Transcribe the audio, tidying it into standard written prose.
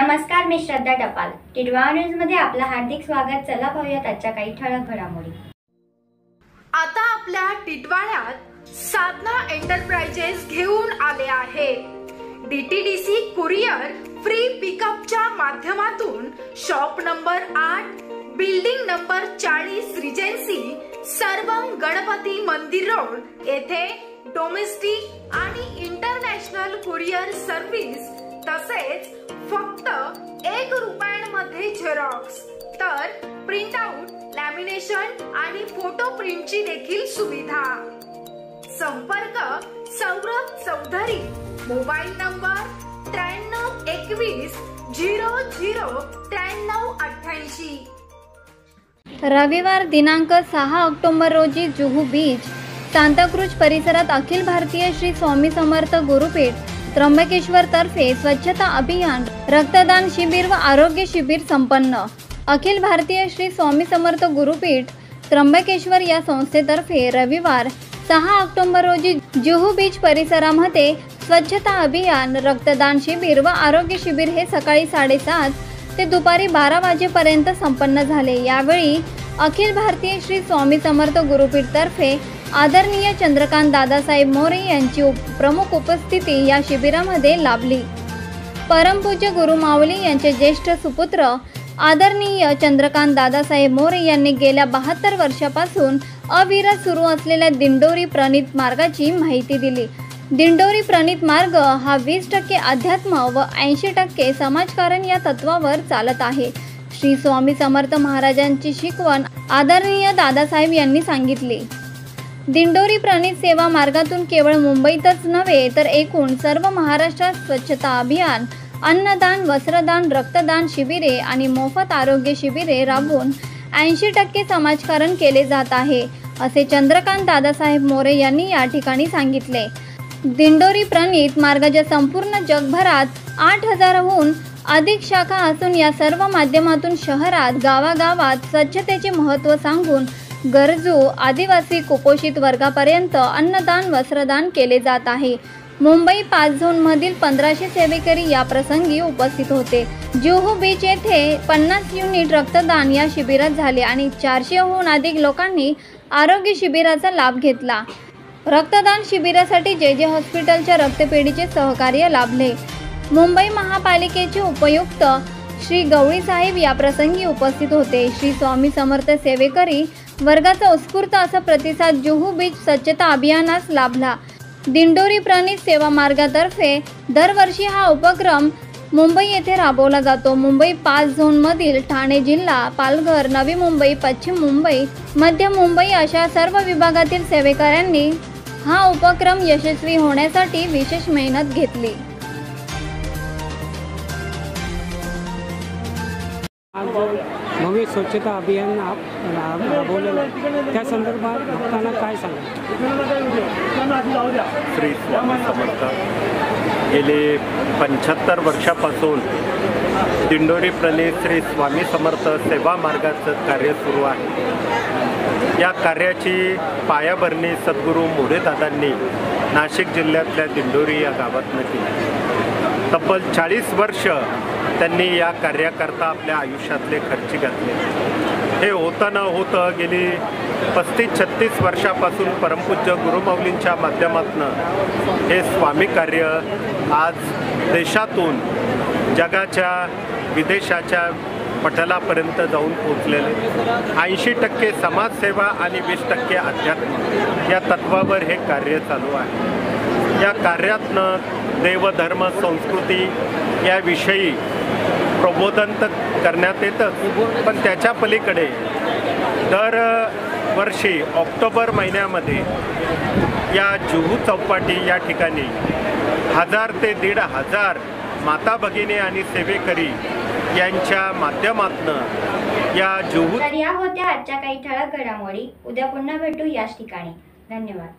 नमस्कार, मी श्रद्धा टपाल. टिडवा न्यूज मध्ये आपलं हार्दिक स्वागत. चला पाहूयात आजच्या काही ठळक घडामोडी. आता आपल्या टिटवाळ्यात साधना एंटरप्राइजेस घेऊन आले आहे. डीटीडीसी कुरिअर फ्री पिकअपच्या माध्यमातून shop number 8, building number 40, regency, सर्वम गणपती मंदिर रोड येथे डोमेस्टिक आणि इंटरनॅशनल कुरिअर सर्व्हिस तसेच फक्त 1 रुपयांमध्ये झेरॉक्स तर प्रिंट आउट, लॅमिनेशन आणि फोटो प्रिंटची देखील सुविधा. संपर्क सौरभ चौधरी, मोबाईल नंबर 9321 009388. रविवार दिनांक 6 ऑक्टोबर रोजी जुहू बीच, सांताक्रूज परिसरात अखिल भारतीय श्री स्वामी समर्थ गुरुपीठ त्र्यंबकेश्वर तर्फे स्वच्छता अभियान, रक्तदान शिबिर व आरोग्य शिबिर संपन्न. अखिल भारतीय श्री स्वामी समर्थ गुरुपीठ त्र्यंबकेश्वर या संस्थेतर्फे रविवार 6 ऑक्टोबर रोजी जुहू बीच परिसरामध्ये स्वच्छता अभियान, रक्तदान शिबिर व आरोग्य शिबिर हे सकाळी 7:30 ते दुपारी 12 वाजेपर्यंत संपन्न झाले. यावेळी अखिल भारतीय श्री स्वामी समर्थ गुरुपीठ तर्फे आदरणीय चंद्रकांत दादासाहेब मोरे यांची प्रमुख उपस्थिती या शिबिरामध्ये लाभली. परमपूज्य गुरु माऊली यांचे ज्येष्ठ सुपुत्र आदरणीय चंद्रकांत दादासाहेब मोरे यांनी गेल्या 72 वर्षापासून अविरत सुरू असलेल्या दिंडोरी प्रणीत मार्गाची माहिती दिली. दिंडोरी प्रणीत मार्ग हा 20% अध्यात्म व 80% समाजकारण या तत्वावर चालत आहे. श्री स्वामी समर्थ महाराजांची शिकवण आदरणीय दादासाहेब यांनी सांगितली. दिंडोरी प्रणीत सेवा मार्गातून केवळ मुंबईतच नव्हे तर एकूण सर्व महाराष्ट्रात स्वच्छता अभियान, अन्नदान, वस्त्रदान, रक्तदान शिबिरे आणि मोफत आरोग्य शिबिरे राबवून 80% समाजकारण केले जात आहे, असे चंद्रकांत दादासाहेब मोरे यांनी या ठिकाणी सांगितले. दिंडोरी प्रणीत मार्गाच्या संपूर्ण जगभरात 8000हून अधिक शाखा असून या सर्व माध्यमातून शहरात, गावागावात स्वच्छतेचे महत्त्व सांगून गरजू आदिवासी कुपोषित वर्गापर्यंत अन्नदान, वस्त्रदान केले जात आहे. मुंबई 5 झोनमधील 1500 सेवेकरी या प्रसंगी उपस्थित होते. जुहू बीच येथे 50 युनिट रक्तदान या शिबिरात झाले आणि 400हून अधिक लोकांनी आरोग्य शिबिराचा लाभ घेतला. रक्तदान शिबिरासाठी जे हॉस्पिटलच्या रक्तपेढीचे सहकार्य लाभले. मुंबई महापालिकेचे उपायुक्त श्री गवळी साहेब या प्रसंगी उपस्थित होते. श्री स्वामी समर्थ सेवेकरी वर्गाचा उत्स्फूर्त असा प्रतिसाद जुहू बीच स्वच्छता अभियानास लाभला. दिंडोरी प्रणीत सेवा मार्गातर्फे दरवर्षी हा उपक्रम मुंबई येथे राबवला जातो. मुंबई 5 झोनमधील ठाणे जिल्हा, पालघर, नवी मुंबई, पश्चिम मुंबई, मध्य मुंबई अशा सर्व विभागातील सेवेकऱ्यांनी हा उपक्रम यशस्वी होण्यासाठी विशेष मेहनत घेतली. भव्य स्वच्छता अभियान राबवलेलं त्या संदर्भात भक्तांना काय सांगा? श्री स्वामी समर्थ गेले 75 वर्षापासून दिंडोरी प्रणीत श्री स्वामी समर्थ सेवा मार्गाचं कार्य सुरू आहे. या कार्याची पायाभरणी सद्गुरू मोरेदादांनी नाशिक जिल्ह्यातल्या दिंडोरी या गावातनं केली. तब्बल 40 वर्ष त्यांनी या कार्याकरता आपल्या आयुष्यातले खर्ची घातले. हे होतं न होतं गेली 35-36 वर्षापासून परमपूज्य गुरुमाऊलींच्या माध्यमातून हे स्वामी कार्य आज देशातून जगाच्या, विदेशाच्या पटलापर्यंत जाऊन पोचलेले. 80% समाजसेवा आणि 20% अध्यात्म या तत्वावर हे कार्य चालू आहे. या कार्यातनं देवधर्म, संस्कृती याविषयी प्रबोधन तर करण्यात येतं, पण त्याच्या पलीकडे दरवर्षी ऑक्टोबर महिन्यामध्ये या जुहू चौपाटी या ठिकाणी 1000 ते 1500 माता भगिनी आणि सेवेकरी यांच्या माध्यमातून या जुहू. तर या होत्या आजच्या काही ठळक घडामोडी. उद्या पुन्हा भेटू याच ठिकाणी. धन्यवाद.